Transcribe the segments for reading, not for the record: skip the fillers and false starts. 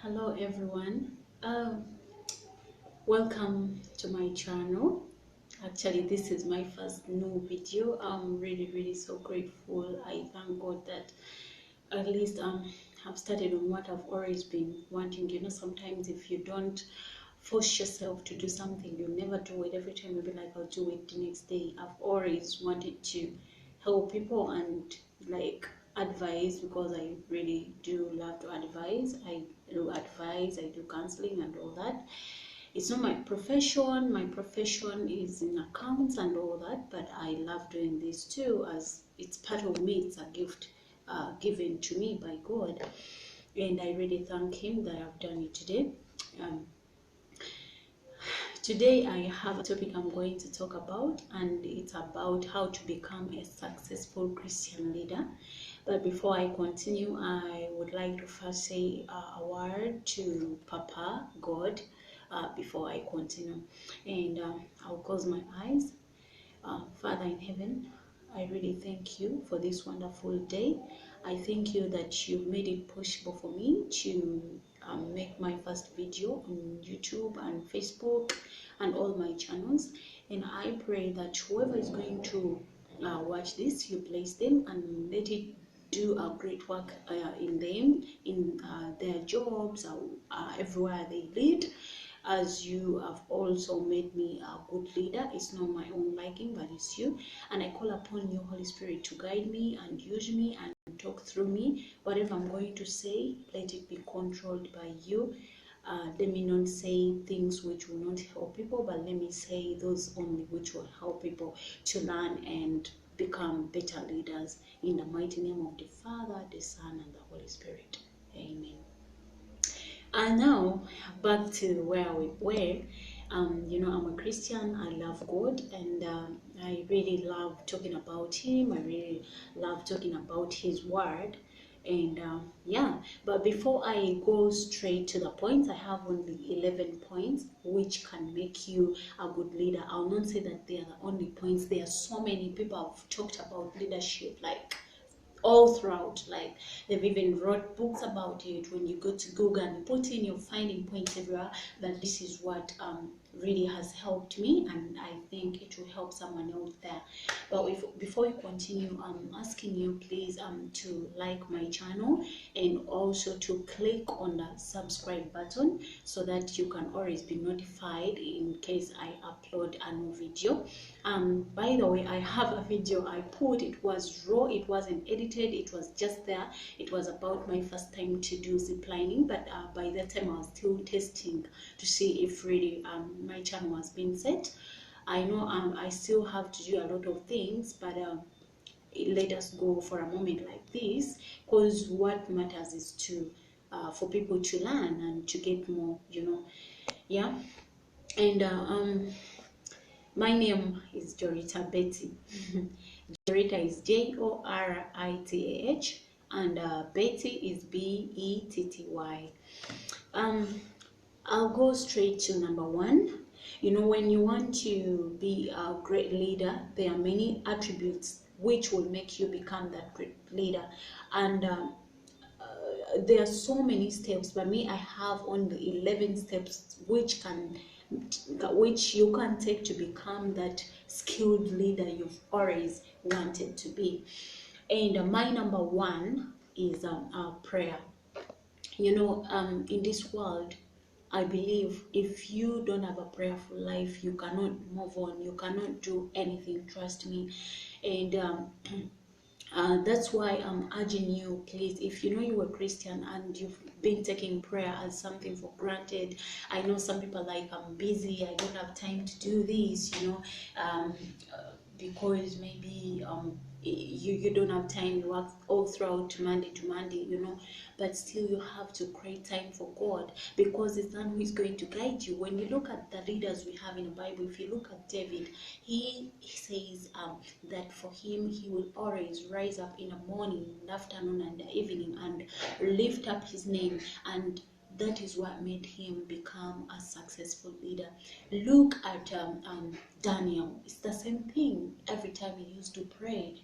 Hello everyone. Welcome to my channel. Actually, this is my first new video. I'm really so grateful. I thank God that at least I've started on what I've always been wanting. Sometimes if you don't force yourself to do something, you never do it. Every time you'll be like, I'll do it the next day. I've always wanted to help people and like advise, because I really do love to advise. I do advise, I do counseling and all that. It's not my profession. My profession is in accounts and all that, but I love doing this too, as it's part of me. It's a gift given to me by God, and I really thank Him that I've done it today. Um, Today I have a topic I'm going to talk about, and it's about how to become a successful Christian leader. But before I continue, I would like to first say a word to Papa God before I continue. And I'll close my eyes. Father in heaven, I really thank you for this wonderful day. I thank you that you've made it possible for me to make my first video on YouTube and Facebook and all my channels. And I pray that whoever is going to watch this, you bless them and let it do a great work in them, in their jobs, everywhere they lead, as you have also made me a good leader. It's not my own liking, but it's you. And I call upon you, Holy Spirit, to guide me and use me and talk through me. Whatever I'm going to say, let it be controlled by you. Let me not say things which will not help people, but let me say those only which will help people to learn and become better leaders. In the mighty name of the Father, the Son, and the Holy Spirit. Amen. And now back to where we were. I'm a Christian. I love God, and I really love talking about Him. I really love talking about His Word. And yeah, but before I go straight to the points, I have only 11 points which can make you a good leader. I'll not say that they are the only points. There are so many people have talked about leadership, like all throughout. Like, they've even wrote books about it. When you go to Google and put in, you're finding points everywhere. But this is what really has helped me, and I think it will help someone else there. But before we continue, I'm asking you please to like my channel, and also to click on the subscribe button, so that you can always be notified in case I upload a new video. By the way, I have a video I put. It was raw, it wasn't edited, it was just there. It was about my first time to do ziplining, but by that time I was still testing to see if really my channel was being set. I know I still have to do a lot of things, but let us go for a moment like this, because what matters is to for people to learn and to get more, yeah. And my name is Jorita Betty. Jorita is Joritah, and Betty is Betty. I'll go straight to number one. When you want to be a great leader, there are many attributes which will make you become that great leader. And there are so many steps, but me, I have only 11 steps which you can take to become that skilled leader you've always wanted to be. And my number one is prayer. In this world, I believe if you don't have a prayerful life, you cannot move on, you cannot do anything, trust me. And that's why I'm urging you, please, if you know you're a Christian and you've been taking prayer as something for granted. I know some people like, I'm busy, I don't have time to do this, because maybe you don't have time, you work all throughout Monday to Monday, but still you have to create time for God, because it's the one who is going to guide you. When you look at the leaders we have in the Bible, if you look at David, he says that for him, he will always rise up in the morning, in the afternoon, and the evening, and lift up his name and that is what made him become a successful leader. Look at Daniel. It's the same thing. Every time he used to pray,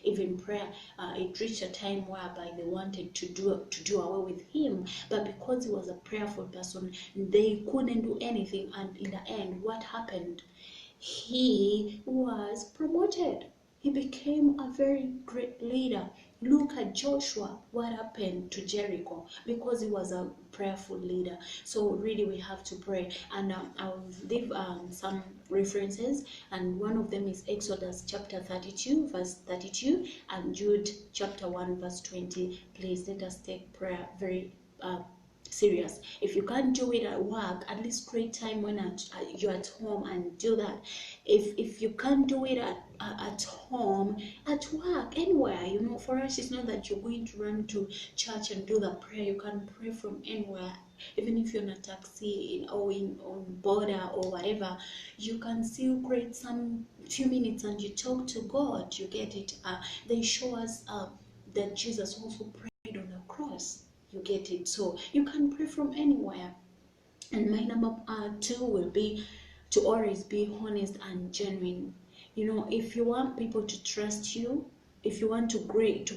even prayer, it reached a time whereby they wanted to do away with him, but because he was a prayerful person, they couldn't do anything. And in the end, what happened? He was promoted. He became a very great leader. Look at Joshua. What happened to Jericho? Because he was a prayerful leader. So really we have to pray. And I'll give some references, and one of them is Exodus chapter 32 verse 32 and Jude chapter 1 verse 20. Please let us take prayer very serious. If you can't do it at work, at least create time when you're at home and do that. If you can't do it at home, at work, anywhere, for us, it's not that you're going to run to church and do the prayer. You can pray from anywhere. Even if you're in a taxi on border or whatever, you can still create some few minutes and you talk to God. You get it. They show us that Jesus also prayed on the cross. You get it. So you can pray from anywhere. And my number 2 will be to always be honest and genuine. If you want people to trust you, if you want to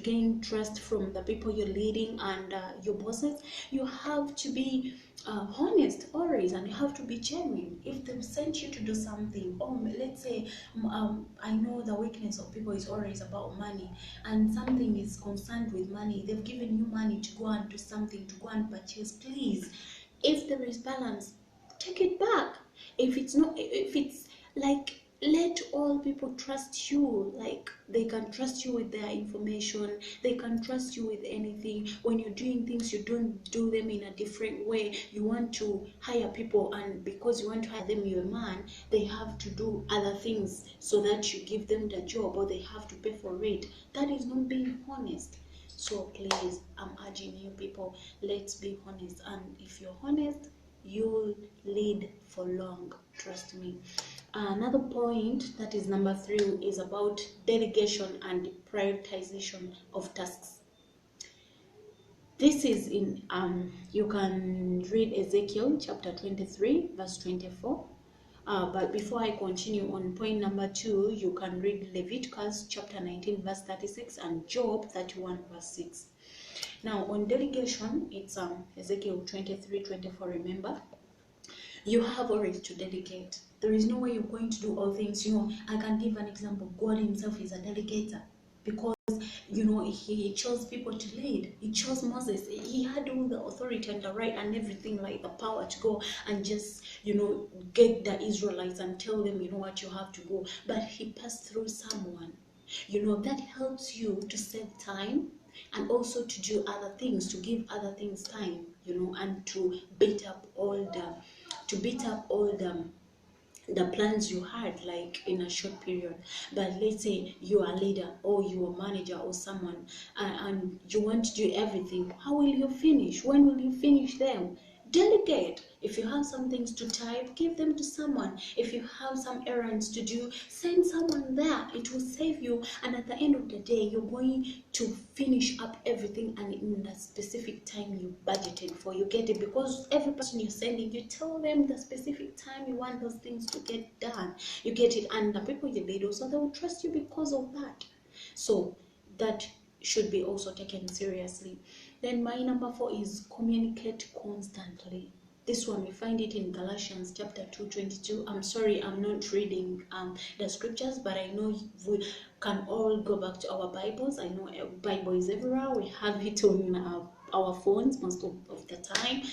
gain trust from the people you're leading and your bosses, you have to be honest always, and you have to be genuine. If they've sent you to do something, let's say I know the weakness of people is always about money, and something is concerned with money. They've given you money to go and do something, to go and purchase. Please, if there is balance, take it back. If it's like, let all people trust you. Like, they can trust you with their information, they can trust you with anything. When you're doing things, you don't do them in a different way. You want to hire people, and because you want to hire them, you're a man, they have to do other things so that you give them the job, or they have to pay for it. That is not being honest. So please, I'm urging you people, let's be honest. And if you're honest, you'll lead for long, trust me. Another point, that is number 3, is about delegation and prioritization of tasks. This is in you can read Ezekiel chapter 23 verse 24. But before I continue on point number 2, you can read Leviticus chapter 19 verse 36 and Job 31 verse 6. Now on delegation, it's Ezekiel 23:24. Remember, you have already to delegate. There is no way you're going to do all things. I can give an example. God himself is a delegator, because he chose people to lead. He chose Moses. He had all the authority and the right and everything, like the power to go and just get the Israelites and tell them, what, you have to go. But he passed through someone. That helps you to save time, and also to do other things, to give other things time, and to beat up all the plans you had, like in a short period. But let's say you are a leader, or you are a manager, or someone, and you want to do everything. How will you finish? When will you finish them? Delegate. If you have some things to type, give them to someone. If you have some errands to do, send someone there. It will save you, and at the end of the day, you're going to finish up everything, and in the specific time you budgeted for. You get it? Because every person you're sending, you tell them the specific time you want those things to get done. You get it? And the people you lead also, they will trust you because of that. So that should be also taken seriously. Then my number 4 is communicate constantly. This one, we find it in Galatians chapter 2:22. I'm sorry, I'm not reading the scriptures, but I know we can all go back to our Bibles. I know a Bible is everywhere. We have it on our phones most of the time.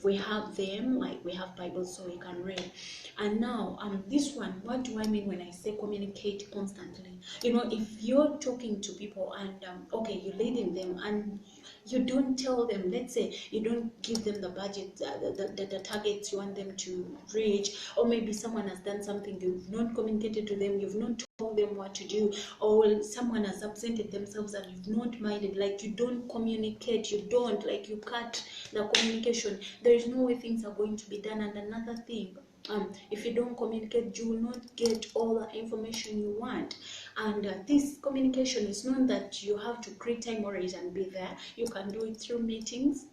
We have them, like we have Bibles, so we can read. And now this one, what do I mean when I say communicate constantly? If you're talking to people and okay, you're leading them, and you don't tell them, let's say you don't give them the budget, the targets you want them to reach, or maybe someone has done something, you've not communicated to them, you've not told them what to do, or someone has absented themselves and you've not minded, like you don't communicate, you cut the communication, there is no way things are going to be done. And another thing, if you don't communicate, you will not get all the information you want. And this communication is not that you have to create time always and be there. You can do it through meetings.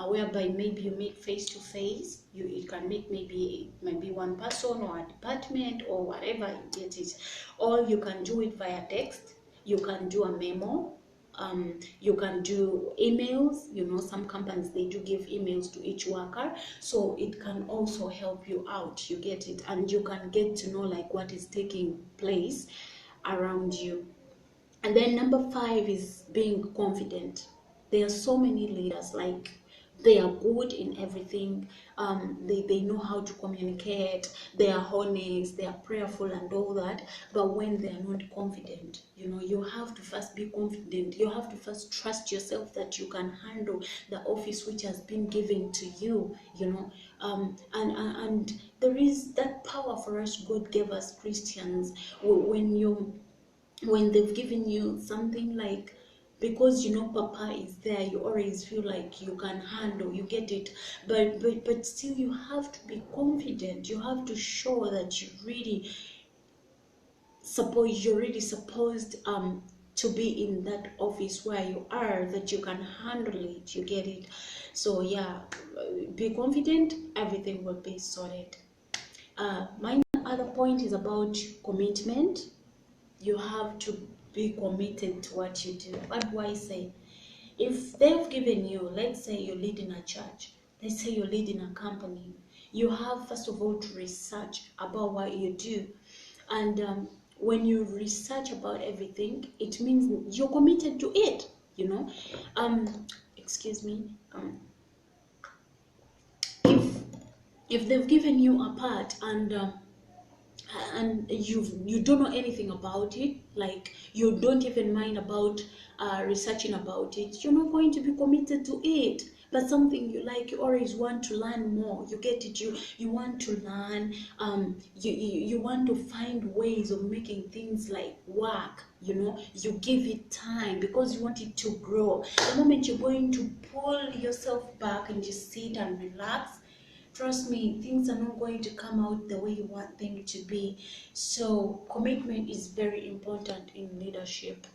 whereby maybe you meet face to face. You can meet maybe one person or a department or whatever, you get it. Or you can do it via text. You can do a memo. You can do emails. Some companies, they do give emails to each worker, so it can also help you out, you get it. And you can get to know like what is taking place around you. And then number 5 is being confident. There are so many leaders, like, they are good in everything. They know how to communicate. They are honest. They are prayerful and all that. But when they are not confident, you have to first be confident. You have to first trust yourself that you can handle the office which has been given to you. And there is that power for us God gave us Christians. When they've given you something, like, because Papa is there, you always feel like you can handle, you get it. But still, you have to be confident. You have to show that you're really supposed to be in that office where you are, that you can handle it, you get it. So yeah, be confident, everything will be sorted. My other point is about commitment. You have to be committed to what you do. What do I say? If they've given you, let's say you lead in a church, let's say you lead in a company, you have first of all to research about what you do. And when you research about everything, it means you're committed to it, excuse me. If they've given you a part and you don't know anything about it, like you don't even mind about researching about it, you're not going to be committed to it. But something you like, you always want to learn more, you get it. You want to learn, you want to find ways of making things like work, you give it time because you want it to grow. The moment you're going to pull yourself back and just sit and relax, trust me, things are not going to come out the way you want them to be. So commitment is very important in leadership.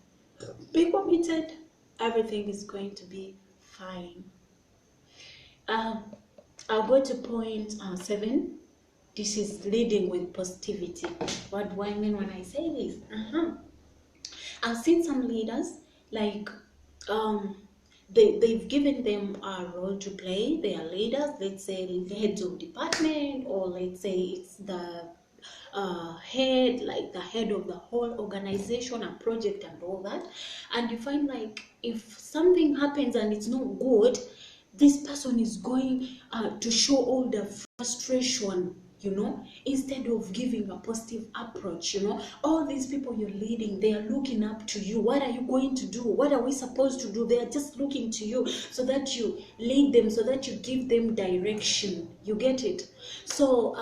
Be committed, everything is going to be fine. I'll go to point 7. This is leading with positivity. What do I mean when I say this? I've seen some leaders, like, they've given them a role to play. They are leaders, let's say the heads of department, or let's say it's the head, like the head of the whole organization, a project and all that. And you find, like, if something happens and it's not good, this person is going to show all the frustration, instead of giving a positive approach. All these people you're leading, they are looking up to you. What are you going to do? What are we supposed to do? They are just looking to you so that you lead them, so that you give them direction, you get it. So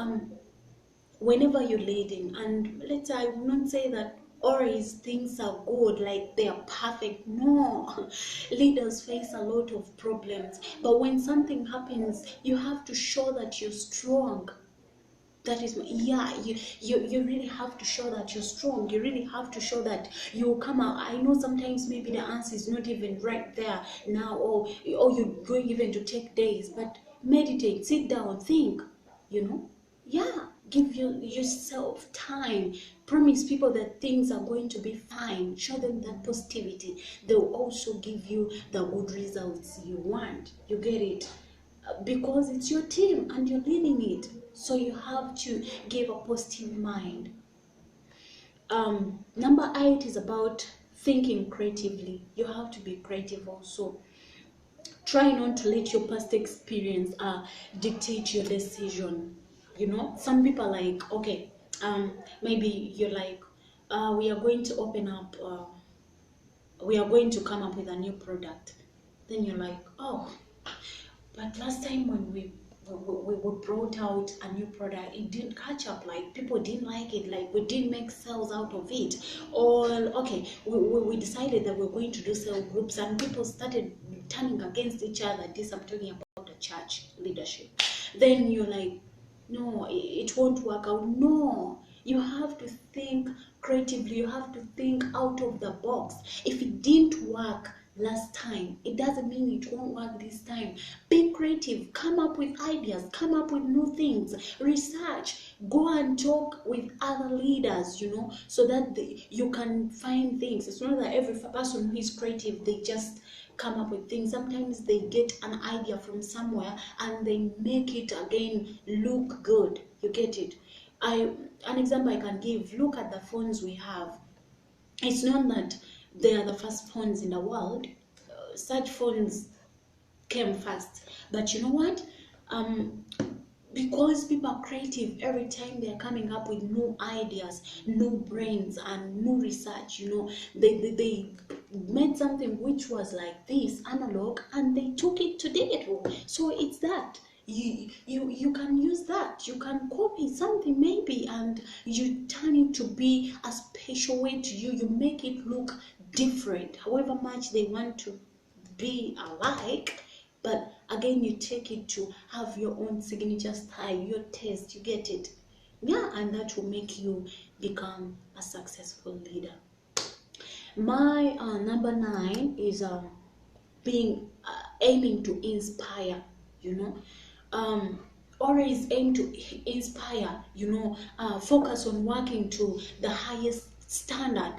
whenever you're leading, and let's say, I will not say that always things are good, like they are perfect. No, leaders face a lot of problems, but when something happens, you have to show that you're strong. That is, yeah, you really have to show that you're strong. You really have to show that you come out. I know sometimes maybe the answer is not even right there now, or you're going even to take days, but meditate, sit down, think, yeah, give yourself time. Promise people that things are going to be fine. Show them that positivity. They will also give you the good results you want, you get it. Because it's your team and you're leading it, so you have to give a positive mind. Number 8 is about thinking creatively. You have to be creative also. Try not to let your past experience dictate your decision. Some people are like, okay, maybe you're like, we are going to open up, we are going to come up with a new product. Then you're like, oh, but last time when we brought out a new product, it didn't catch up, like people didn't like it, like we didn't make sales out of it. Or okay, we decided that we're going to do cell groups, and people started turning against each other. This, I'm talking about the church leadership. Then you're like, no, it won't work out. No, you have to think creatively. You have to think out of the box. If it didn't work last time, it doesn't mean it won't work this time. Be creative, come up with ideas, come up with new things, research, go and talk with other leaders, so that you can find things. It's not that every person who is creative, they just come up with things. Sometimes they get an idea from somewhere and they make it again look good. You get it? An example I can give, look at the phones we have. It's not that they are the first phones in the world. Such phones came first. But you know what? Because people are creative, every time they're coming up with new ideas, new brains, and new research, they made something which was like this, analog, and they took it to digital. So it's that. You can use that. You can copy something maybe, and you turn it to be a special way to you. You make it look different, however much they want to be alike. But again, you take it to have your own signature style, your taste. You get it? Yeah, and that will make you become a successful leader. My number 9 is being aiming to inspire. Always aim to inspire. Focus on working to the highest standard.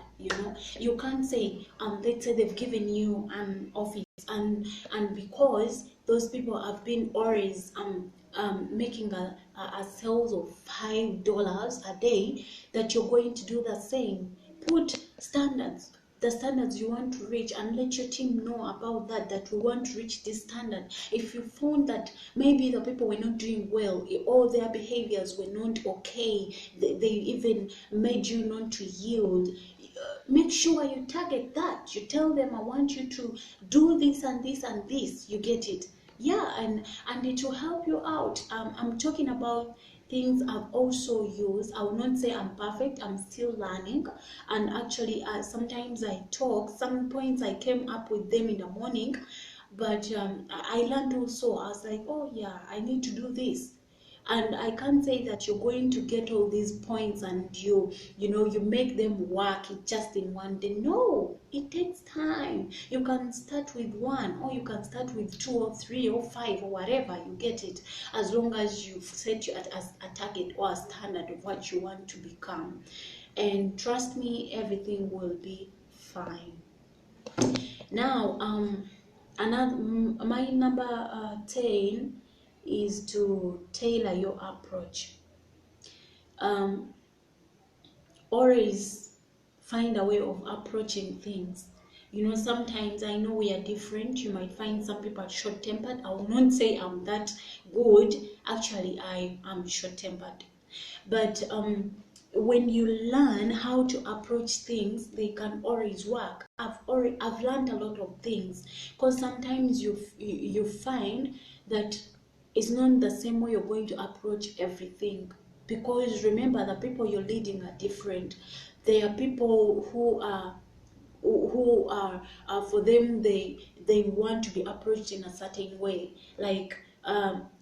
You can't say let's say they've given you an office, and because those people have been always making a sales of $5 a day, that you're going to do the same. Put standards, the standards you want to reach, and let your team know about that we want to reach this standard. If you found that maybe the people were not doing well, all their behaviors were not okay, they even made you not to yield, make sure you target that. You tell them, I want you to do this and this and this. You get it? Yeah, and it will help you out. I'm talking about things I've also used. I will not say I'm perfect. I'm still learning. And actually, sometimes I talk. Some points I came up with them in the morning, but I learned also. I was like, oh yeah, I need to do this. And I can't say that you're going to get all these points and you make them work just in one day. No, it takes time. You can start with 1, or you can start with 2 or 3 or 5 or whatever. You get it? As long as you've set you as a target or a standard of what you want to become. And trust me, everything will be fine. Now, my number 10 is to tailor your approach. Always find a way of approaching things. Sometimes I know we are different. You might find some people are short-tempered. I will not say I'm that good. Actually, I am short-tempered. But when you learn how to approach things, they can always work. I've learned a lot of things, because sometimes you find that it's not the same way you're going to approach everything. Because remember, the people you're leading are different. There are people who are for them, they want to be approached in a certain way. Like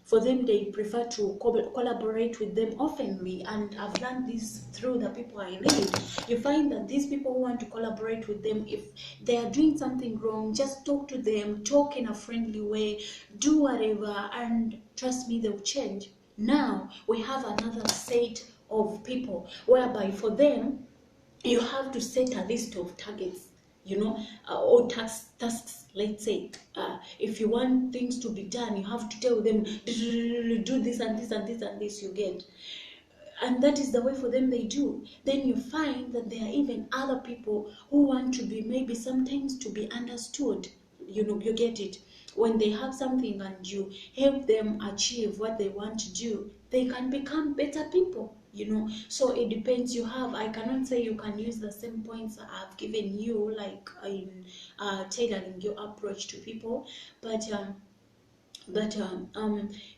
for them, they prefer to collaborate with them oftenly. And I've learned this through the people I lead. You find that these people who want to collaborate with them, if they are doing something wrong, just talk to them, talk in a friendly way, do whatever, and trust me, they'll change. Now we have another set of people whereby for them, you have to set a list of targets, or tasks. Let's say if you want things to be done, you have to tell them, do this and this and this and this. You get? And that is the way for them they do. Then you find that there are even other people who want to be, maybe sometimes, to be understood. You get it? When they have something and you help them achieve what they want to do, they can become better people. So it depends. I cannot say you can use the same points I've given you, like in tailoring your approach to people, but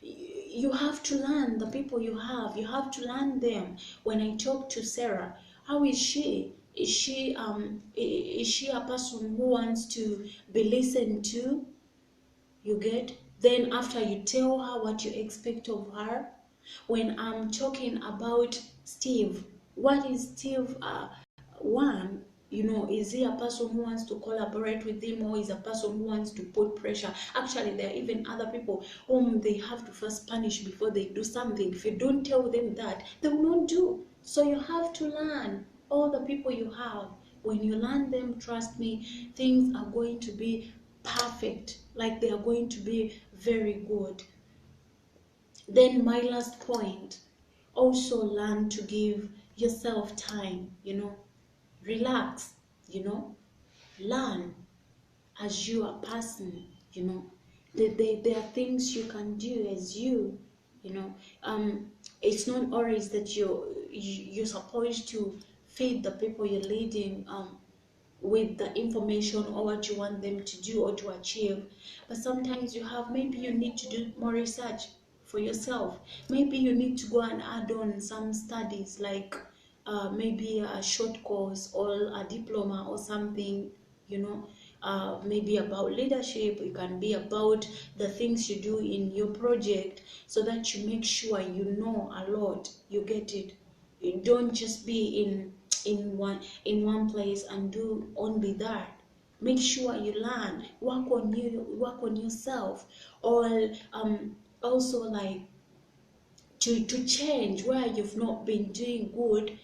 you have to learn the people you have to learn them. When I talk to Sarah, how is she? Is she a person who wants to be listened to? You get? Then after, you tell her what you expect of her. When I'm talking about Steve, what is Steve? One, is he a person who wants to collaborate with him, or is a person who wants to put pressure? Actually, there are even other people whom they have to first punish before they do something. If you don't tell them that, they will not do. So you have to learn all the people you have. When you learn them, trust me, things are going to be perfect. Like, they are going to be very good. Then my last point, also learn to give yourself time, relax, learn as you are person, there are things you can do as you know it's not always that you're supposed to feed the people you're leading with the information or what you want them to do or to achieve. But sometimes maybe you need to do more research for yourself. Maybe you need to go and add on some studies, like maybe a short course or a diploma or something, maybe about leadership. It can be about the things you do in your project, so that you make sure you know a lot. You get it? You don't just be in one place and do only that. Make sure you learn, work on yourself, or also, like, to change where you've not been doing good,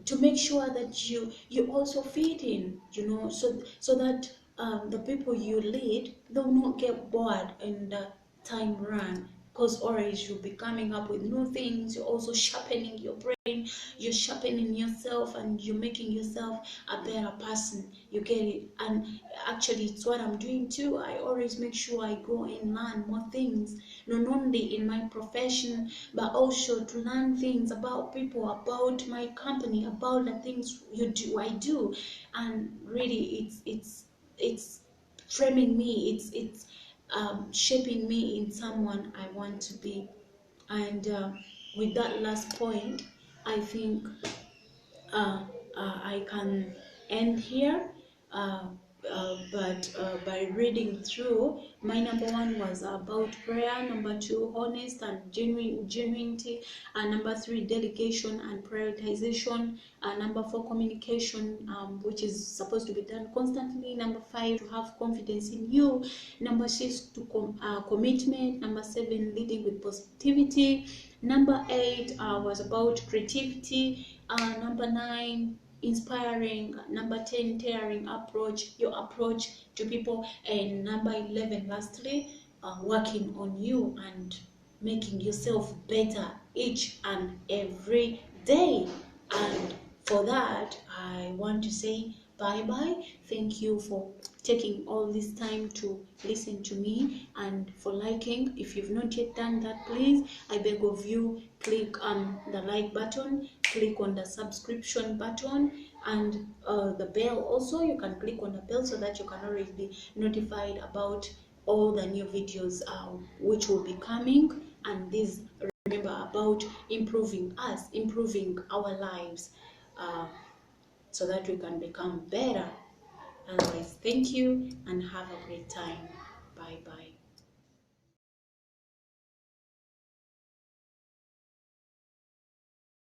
to make sure that you also fit in, so that the people you lead, they'll not get bored in the time run, because always you'll be coming up with new things. You're also sharpening your brain, you're sharpening yourself, and you're making yourself a better person. You get it? And actually, it's what I'm doing too. I always make sure I go and learn more things, not only in my profession, but also to learn things about people, about my company, about the things I do. And really, it's framing me, it's shaping me in someone I want to be. And with that last point, I think I can end here. But by reading through, my number one was about prayer, number two, honest and genuinity, and number three, delegation and prioritization, number four, communication, which is supposed to be done constantly, number five, to have confidence in you, number six, commitment, number seven, leading with positivity, number eight was about creativity, number nine, inspiring, number 10, tailoring your approach to people, and number 11, lastly, working on you and making yourself better each and every day. And for that, I want to say bye bye. Thank you for taking all this time to listen to me, and for liking. If you've not yet done that, please, I beg of you, click on the like button, click on the subscription button, and the bell also. You can click on the bell so that you can always be notified about all the new videos which will be coming. And this, remember, about improving us, improving our lives, so that we can become better. Otherwise, thank you and have a great time. Bye bye.